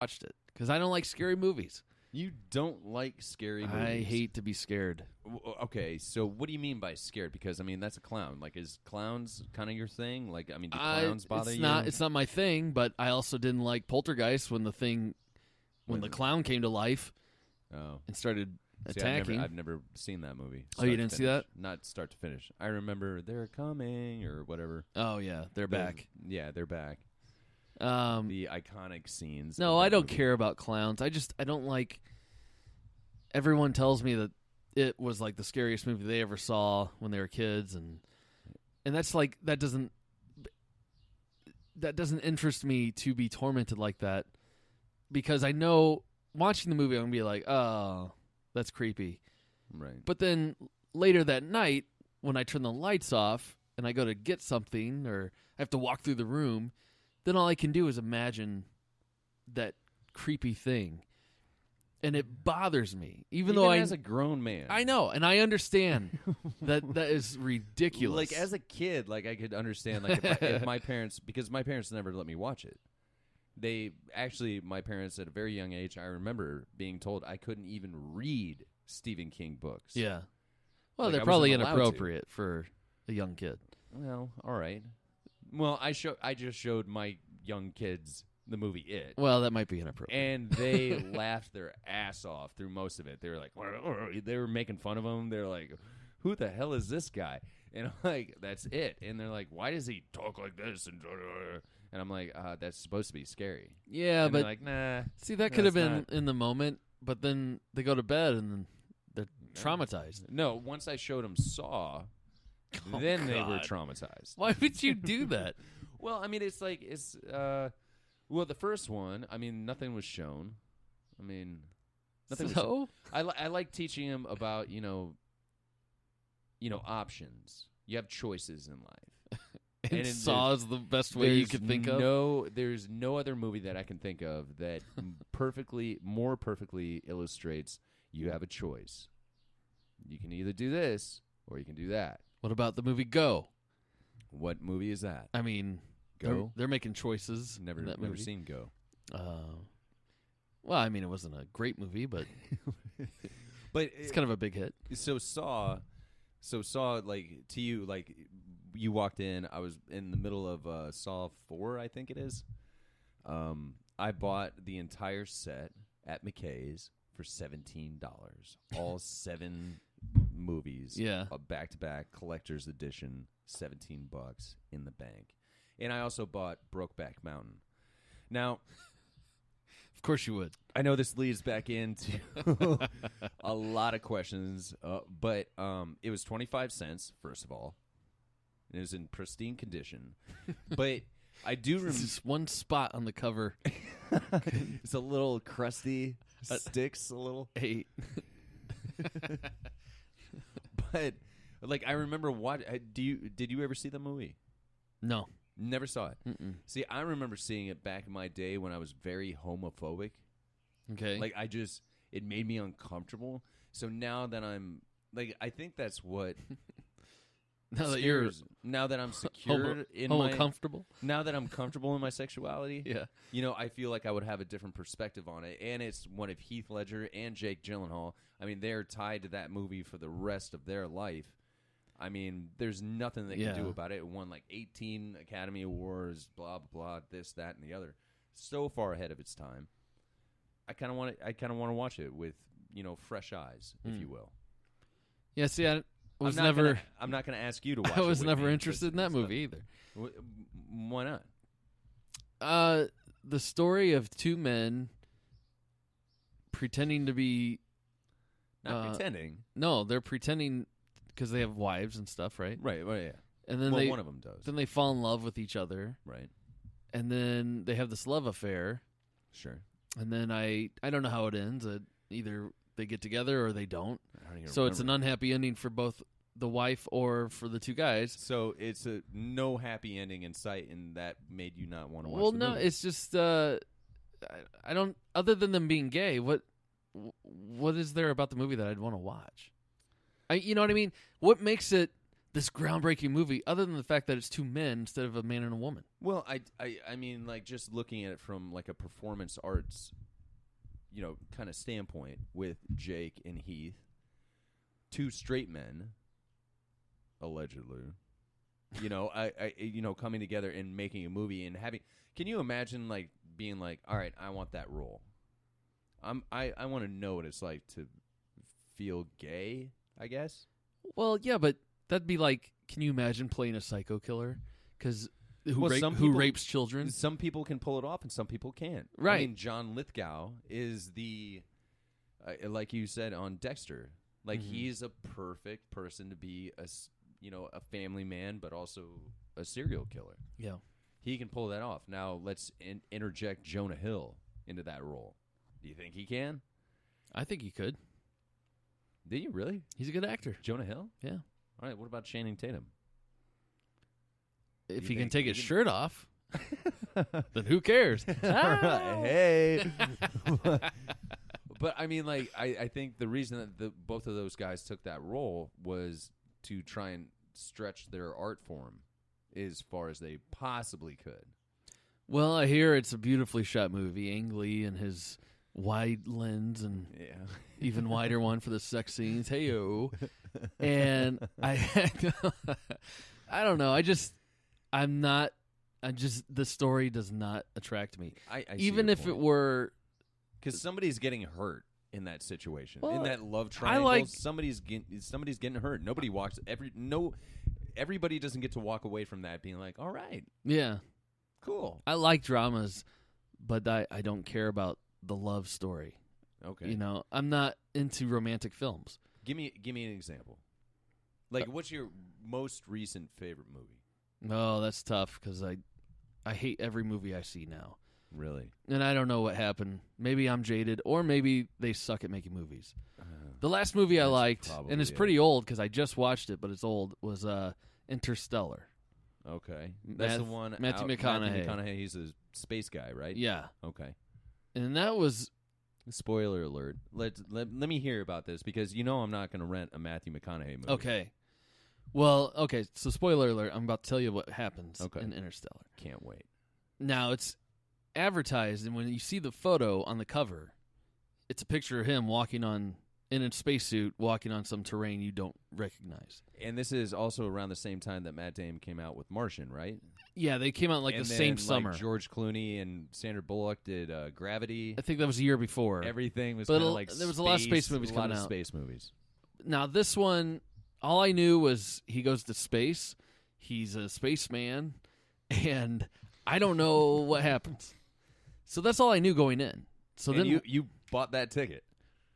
watched it because I don't like scary movies. You don't like scary movies. I hate to be scared. Okay, so what do you mean by scared? Because I mean that's a clown. Like, is clowns kind of your thing? Like, I mean, do clowns bother you? It's not my thing. But I also didn't like Poltergeist when the clown came to life and started attacking. I've never seen that movie. Oh, you didn't see that? Not start to finish. I remember they're coming or whatever. Oh yeah, they're back. Yeah, they're back. The iconic scenes. No, I don't care about clowns. I don't like. Everyone tells me that it was like the scariest movie they ever saw when they were kids, and that's like that doesn't interest me to be tormented like that, because I know watching the movie I'm gonna be like, oh, that's creepy, right? But then later that night when I turn the lights off and I go to get something or I have to walk through the room, then all I can do is imagine that creepy thing. And it bothers me. Even though as a grown man. I know, and I understand that is ridiculous. Like, as a kid, like, I could understand, like, if my parents, because my parents never let me watch it. My parents at a very young age, I remember being told I couldn't even read Stephen King books. Yeah. Well, Like, they're probably inappropriate for a young kid. Well, all right. Well, I just showed my young kids the movie It. Well, that might be inappropriate. And they laughed their ass off through most of it. They were like, they were making fun of him. They're like, who the hell is this guy? And I'm like, that's It. And they're like, why does he talk like this? And I'm like, that's supposed to be scary. Yeah, and but they're like, nah. See, that could have been in the moment, but then they go to bed and they're traumatized. No, once I showed them Saw, then they were traumatized. Why would you do that? Well, I mean, well, the first one, I mean, nothing was shown. I mean, nothing was shown. I like teaching him about, options. You have choices in life. and Saw is the best way you could think of? There's no other movie that I can think of that more perfectly illustrates you have a choice. You can either do this or you can do that. What about the movie Go? What movie is that? I mean... Go? They're making choices. Never seen Go. Well, I mean, it wasn't a great movie, but it's kind of a big hit. So Saw, like, to you, like, you walked in. I was in the middle of Saw 4, I think it is. I bought the entire set at McKay's for $17. All 7 movies. Yeah. A back-to-back collector's edition, $17 in the bank. And I also bought Brokeback Mountain. Now, of course you would. I know this leads back into a lot of questions, but it was 25 cents, first of all. It was in pristine condition. But I do remember... Just one spot on the cover. It's a little crusty. Sticks a little. 8. But, like, I remember did you ever see the movie? No. Never saw it. Mm-mm. See, I remember seeing it back in my day when I was very homophobic. Okay. Like, it made me uncomfortable. So now that I'm, like, I think that's what... now that I'm secure comfortable. Now that I'm comfortable in my sexuality, yeah. I feel like I would have a different perspective on it. And it's one of Heath Ledger and Jake Gyllenhaal. I mean, they're tied to that movie for the rest of their life. I mean, there's nothing they can do about it. It won like 18 Academy Awards, blah, blah, blah, this, that, and the other. So far ahead of its time. I kind of want to watch it with, fresh eyes, if you will. Yeah, see, I'm not going to ask you to watch it. I was never interested in that movie either. Why not? The story of 2 men pretending to be... Not pretending. No, they're pretending... Because they have wives and stuff, right? Right, well, yeah. And then one of them does. Then they fall in love with each other. Right. And then they have this love affair. Sure. And then I don't know how it ends. Either they get together or they don't. So remember. It's an unhappy ending for both the wife or for the 2 guys. So it's a no happy ending in sight, and that made you not want to watch the movie. Well, no, it's just I don't. Other than them being gay, what is there about the movie that I'd want to watch? You know what I mean? What makes it this groundbreaking movie other than the fact that it's two men instead of a man and a woman. Well, I mean, like, just looking at it from like a performance arts, kind of standpoint with Jake and Heath, two straight men, allegedly, coming together and making a movie and having. Can you imagine like being like, all right, I want that role. I want to know what it's like to feel gay, I guess. Well, yeah, but that'd be like, can you imagine playing a psycho killer? Because who rapes children? Some people can pull it off, and some people can't. Right. I mean, John Lithgow is the, like you said on Dexter, like he's a perfect person to be a family man, but also a serial killer. Yeah, he can pull that off. Now let's interject Jonah Hill into that role. Do you think he can? I think he could. Do you really? He's a good actor. Jonah Hill? Yeah. All right, what about Channing Tatum? If he can take his shirt off, then who cares? Hey. But I mean, like, I think the reason that both of those guys took that role was to try and stretch their art form as far as they possibly could. Well, I hear it's a beautifully shot movie. Ang Lee and his wide lens and even wider one for the sex scenes. Hey-o. And I don't know. The story does not attract me. I even if it were. Because somebody's getting hurt in that situation. Well, in that love triangle, somebody's getting hurt. Everybody doesn't get to walk away from that being like, all right. Yeah. Cool. I like dramas, but I don't care about the love story. Okay. I'm not into romantic films. Give me an example. Like, what's your most recent favorite movie? No, that's tough because I hate every movie I see now. Really? And I don't know what happened. Maybe I'm jaded, or maybe they suck at making movies. The last movie I liked, and it's pretty old because I just watched it, but it's old, was Interstellar. Okay. That's the one. Matthew McConaughey. Matthew McConaughey, he's a space guy, right? Yeah. Okay. And that was... Spoiler alert. Let me hear about this because I'm not going to rent a Matthew McConaughey movie. Okay. Well, okay, so spoiler alert. I'm about to tell you what happens in Interstellar. Can't wait. Now, it's advertised, and when you see the photo on the cover, it's a picture of him in a spacesuit walking on some terrain you don't recognize. And this is also around the same time that Matt Damon came out with Martian, right? Yeah, they came out the same summer. George Clooney and Sandra Bullock did Gravity. I think that was a year before. Everything was kind of like there was a lot of space movies coming out. A lot of space movies. Now, this one, all I knew was he goes to space. He's a spaceman, and I don't know what happens. So that's all I knew going in. So and then you bought that ticket.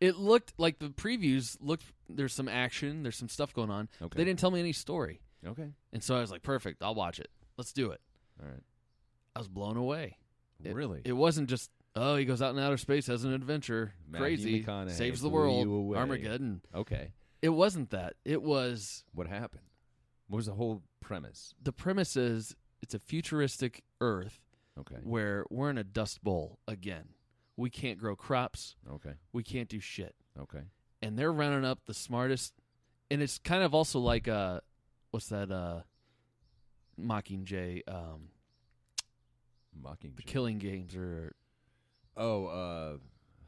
It looked like the previews looked. There's some action. There's some stuff going on. Okay. They didn't tell me any story. Okay. And so I was like, perfect. I'll watch it. Let's do it. All right. I was blown away. Really? It wasn't just, he goes out in outer space, has an adventure, crazy, saves the world, Armageddon. Okay. It wasn't that. It was... What happened? What was the whole premise? The premise is it's a futuristic Earth where we're in a dust bowl again. We can't grow crops. Okay. We can't do shit. Okay. And they're rounding up the smartest... And it's kind of also like, what's that... Mockingjay, Mockingjay, the Killing Games, or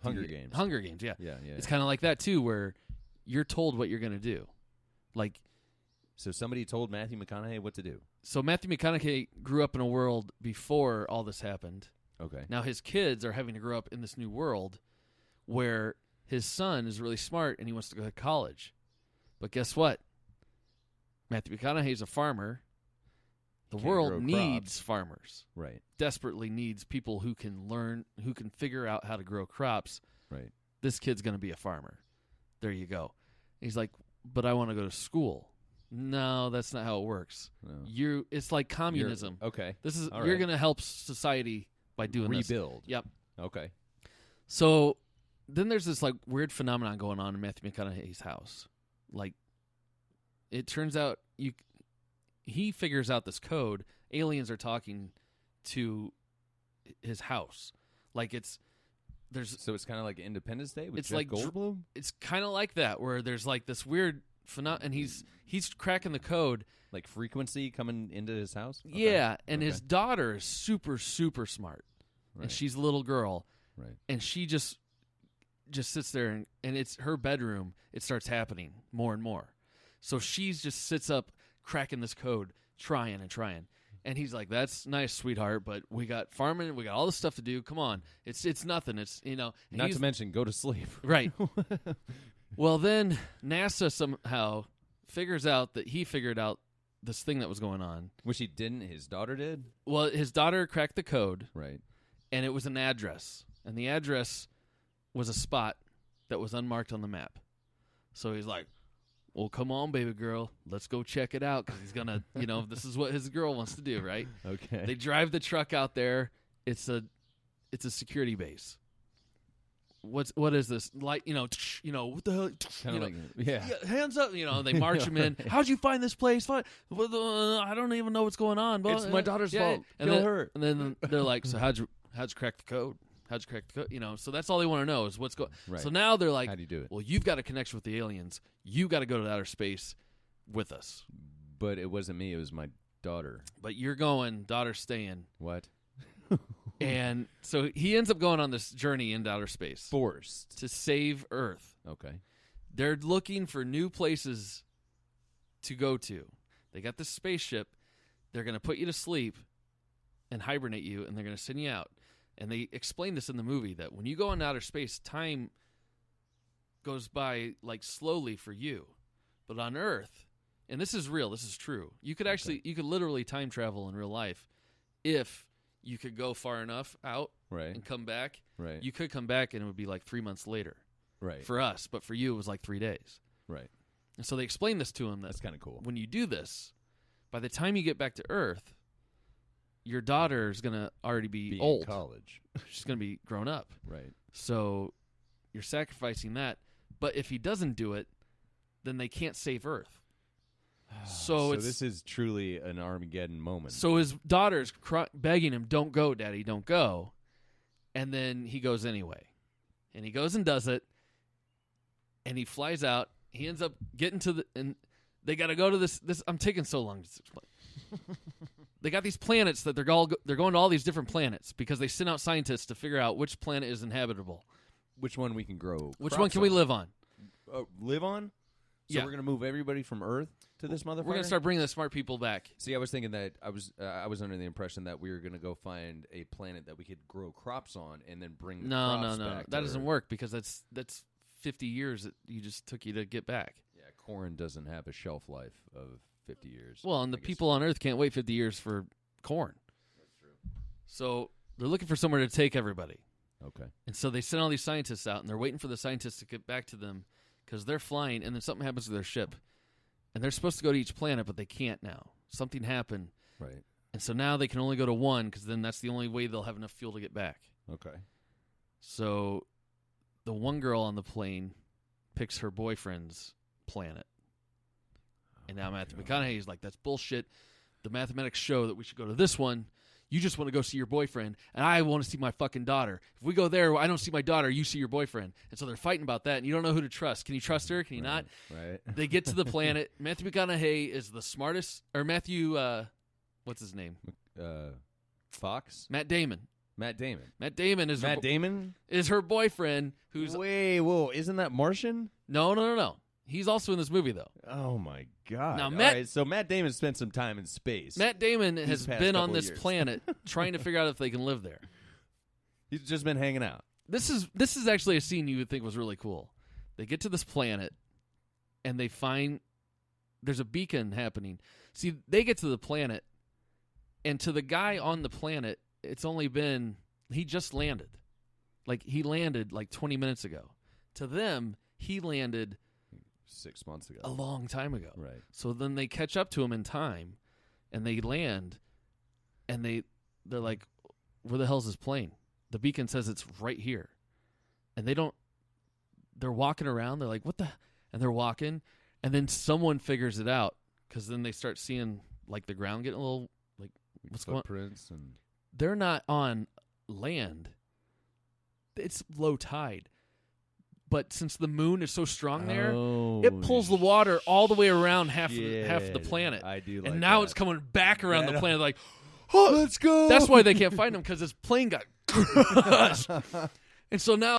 Hunger Games. Hunger Games, yeah. It's kind of like that too, where you're told what you're going to do. Like, so somebody told Matthew McConaughey what to do. So Matthew McConaughey grew up in a world before all this happened. Okay. Now his kids are having to grow up in this new world, where his son is really smart and he wants to go to college, but guess what? Matthew McConaughey is a farmer. The world needs farmers. Right. Desperately needs people who can learn, who can figure out how to grow crops. Right. This kid's going to be a farmer. There you go. He's like, but I want to go to school. No, that's not how it works. No. It's like communism. Okay. This is All you're right. going to help society by doing Rebuild. this. Yep. Okay. So then there's this like weird phenomenon going on in Matthew McConaughey's house. Like, it turns out he figures out this code. Aliens are talking to his house. Like so it's kind of like Independence Day with it's Jeff like Goldblum? It's kind of like that, where there's like this weird and he's cracking the code. Like frequency coming into his house? Okay. Yeah, and his daughter is super, super smart. Right. And she's a little girl. Right. And she just sits there, and it's her bedroom. It starts happening more and more. So she just sits up, cracking this code, trying and trying. And he's like, "That's nice, sweetheart, but we got farming, we got all this stuff to do. Come on, it's nothing. It's Not to mention, go to sleep." Right. Well, then NASA somehow figures out that he figured out this thing that was going on. Which he didn't. His daughter did. Well, his daughter cracked the code, Right. and it was an address, and the address was a spot that was unmarked on the map. So he's like, "Well, come on, baby girl, let's go check it out," because he's gonna, this is what his girl wants to do, right? Okay. They drive the truck out there. It's a security base. What is this? Like, what the hell? Yeah. Hands up. They march him in. How'd you find this place? I don't even know what's going on. But, It's my daughter's fault. And Kill then, her. And then they're like, "So how'd you crack the code? How'd you crack the code?" So that's all they want to know is what's going. Right. So now they're like, "How do you do it?" "Well, you've got a connection with the aliens. You got to go to outer space with us." But it wasn't me. It was my daughter. But you're going. Daughter's staying. What? And so he ends up going on this journey into outer space. Forced. To save Earth. Okay. They're looking for new places to go to. They got this spaceship. They're going to put you to sleep and hibernate you, and they're going to send you out. And they explain this in the movie, that when you go into outer space, time goes by like slowly for you. But on Earth, and this is real, this is true, you could you could literally time travel in real life if you could go far enough out and come back. Right. You could come back and it would be like 3 months later. Right. For us, but for you it was like 3 days. Right. And so they explained this to him, that's kind of cool. When you do this, by the time you get back to Earth, your daughter is going to already be old. In college. She's going to be grown up. Right. So you're sacrificing that. But if he doesn't do it, then they can't save Earth. So this is truly an Armageddon moment. So his daughter's begging him, "Don't go, Daddy, don't go." And then he goes anyway. And he goes and does it. And he flies out. He ends up getting to and they got to go to this. I'm taking so long to explain. They got these planets that they're going to all these different planets because they send out scientists to figure out which planet is inhabitable. Which one we can grow. Which one can we live on? Live on? So we're going to move everybody from Earth to this motherfucker? We're going to start bringing the smart people back. See, I was thinking that I was under the impression that we were going to go find a planet that we could grow crops on and then bring the crops back. That doesn't work because that's 50 years that took you to get back. Yeah, corn doesn't have a shelf life of 50 years. Well, and the people on Earth can't wait 50 years for corn. That's true. So they're looking for somewhere to take everybody. Okay. And so they send all these scientists out, and they're waiting for the scientists to get back to them because they're flying, and then something happens to their ship. And they're supposed to go to each planet, but they can't now. Something happened. Right. And so now they can only go to one because then that's the only way they'll have enough fuel to get back. Okay. So the one girl on the plane picks her boyfriend's planet. And now Matthew McConaughey's like, "That's bullshit. The mathematics show that we should go to this one. You just want to go see your boyfriend, and I want to see my fucking daughter. If we go there, I don't see my daughter, you see your boyfriend." And so they're fighting about that, and you don't know who to trust. Can you trust her? Can you not? Right. They get to the planet. Matthew McConaughey is the smartest, or Matthew, what's his name? Fox? Matt Damon. Matt Damon. Matt Damon is her boyfriend. Who's whoa? Isn't that Martian? No. He's also in this movie, though. Oh, my God. Now, so Matt Damon spent some time in space. Matt Damon has been on this planet trying to figure out if they can live there. He's just been hanging out. This is actually a scene you would think was really cool. They get to this planet, and they find there's a beacon happening. See, they get to the planet, and to the guy on the planet, it's only been, he just landed. Like, he landed like 20 minutes ago. To them, he landed 6 months ago. A long time ago. Right. So then they catch up to him in time, and they land, and they're like, "Where the hell's this plane?" The beacon says it's right here. And they're walking around, they're like, "What the?" And they're walking, and then someone figures it out, because then they start seeing, like, the ground getting a little, like, what's going on? Footprints and... They're not on land. It's low tide. but since the moon is so strong there, Oh, it pulls the water all the way around half of the planet. I do like and now that. it's coming back around the planet like, Let's go. That's why they can't find him, because his plane got crushed. And so now